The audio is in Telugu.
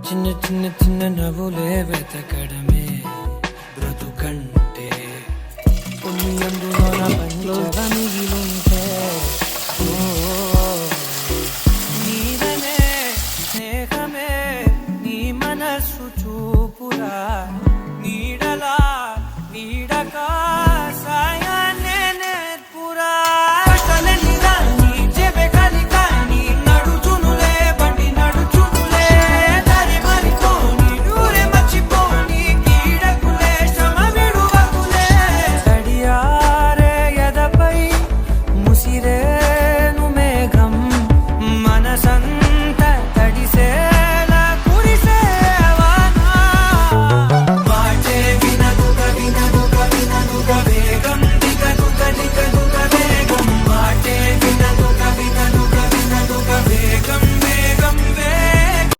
చిన్న చిన్న చిన్న నవ్వులే వెతకడమే బ్రతుకంటే కొన్ని అందులోన పంచగా మిగిలుంటే నీదనే స్నేహమే నీ మనస్సు చూపురా